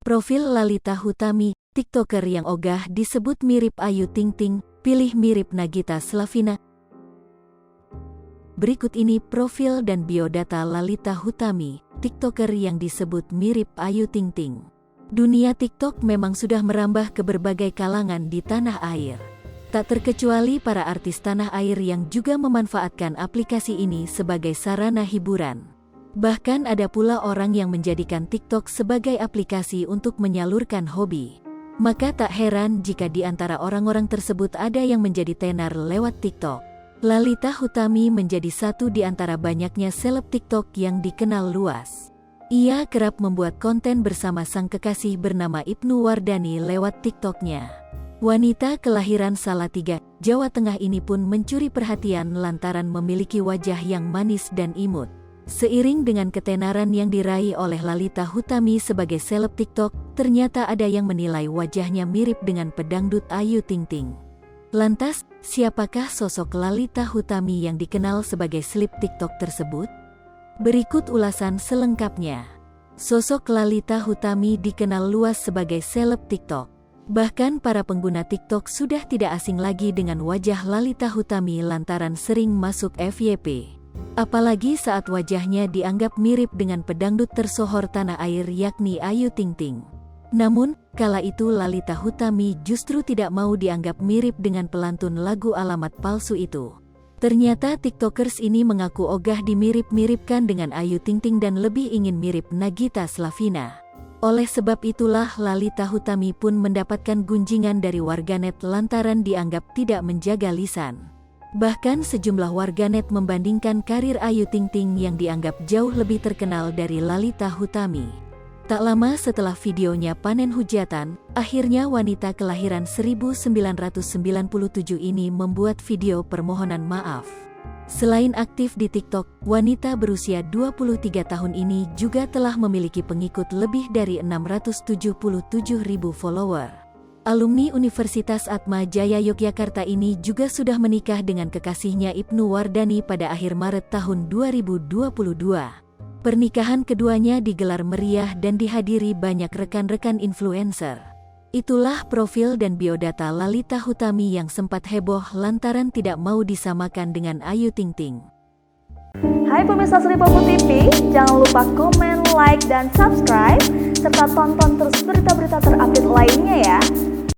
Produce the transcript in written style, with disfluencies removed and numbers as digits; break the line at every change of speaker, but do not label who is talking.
Profil Lalita Hutami, TikToker yang ogah disebut mirip Ayu Ting Ting, pilih mirip Nagita Slavina. Berikut ini profil dan biodata Lalita Hutami, TikToker yang disebut mirip Ayu Ting Ting. Dunia TikTok memang sudah merambah ke berbagai kalangan di tanah air. Tak terkecuali para artis tanah air yang juga memanfaatkan aplikasi ini sebagai sarana hiburan. Bahkan ada pula orang yang menjadikan TikTok sebagai aplikasi untuk menyalurkan hobi. Maka tak heran jika di antara orang-orang tersebut ada yang menjadi tenar lewat TikTok. Lalita Hutami menjadi satu di antara banyaknya seleb TikTok yang dikenal luas. Ia kerap membuat konten bersama sang kekasih bernama Ibnu Wardani lewat TikToknya. Wanita kelahiran Salatiga, Jawa Tengah ini pun mencuri perhatian lantaran memiliki wajah yang manis dan imut. Seiring dengan ketenaran yang diraih oleh Lalita Hutami sebagai seleb TikTok, ternyata ada yang menilai wajahnya mirip dengan pedangdut Ayu Ting Ting. Lantas, siapakah sosok Lalita Hutami yang dikenal sebagai seleb TikTok tersebut? Berikut ulasan selengkapnya. Sosok Lalita Hutami dikenal luas sebagai seleb TikTok. Bahkan para pengguna TikTok sudah tidak asing lagi dengan wajah Lalita Hutami lantaran sering masuk FYP. Apalagi saat wajahnya dianggap mirip dengan pedangdut tersohor tanah air yakni Ayu Ting Ting. Namun, kala itu Lalita Hutami justru tidak mau dianggap mirip dengan pelantun lagu Alamat Palsu itu. Ternyata TikTokers ini mengaku ogah dimirip-miripkan dengan Ayu Ting Ting dan lebih ingin mirip Nagita Slavina. Oleh sebab itulah Lalita Hutami pun mendapatkan gunjingan dari warganet lantaran dianggap tidak menjaga lisan. Bahkan sejumlah warganet membandingkan karir Ayu Ting Ting yang dianggap jauh lebih terkenal dari Lalita Hutami. Tak lama setelah videonya panen hujatan, akhirnya wanita kelahiran 1997 ini membuat video permohonan maaf. Selain aktif di TikTok, wanita berusia 23 tahun ini juga telah memiliki pengikut lebih dari 677.000 follower. Alumni Universitas Atma Jaya Yogyakarta ini juga sudah menikah dengan kekasihnya Ibnu Wardani pada akhir Maret tahun 2022. Pernikahan keduanya digelar meriah dan dihadiri banyak rekan-rekan influencer. Itulah profil dan biodata Lalita Hutami yang sempat heboh lantaran tidak mau disamakan dengan Ayu Ting Ting.
Hai pemirsa Sri Popo TV, jangan lupa komen, like, dan subscribe, serta tonton terus berita-berita terupdate lainnya ya.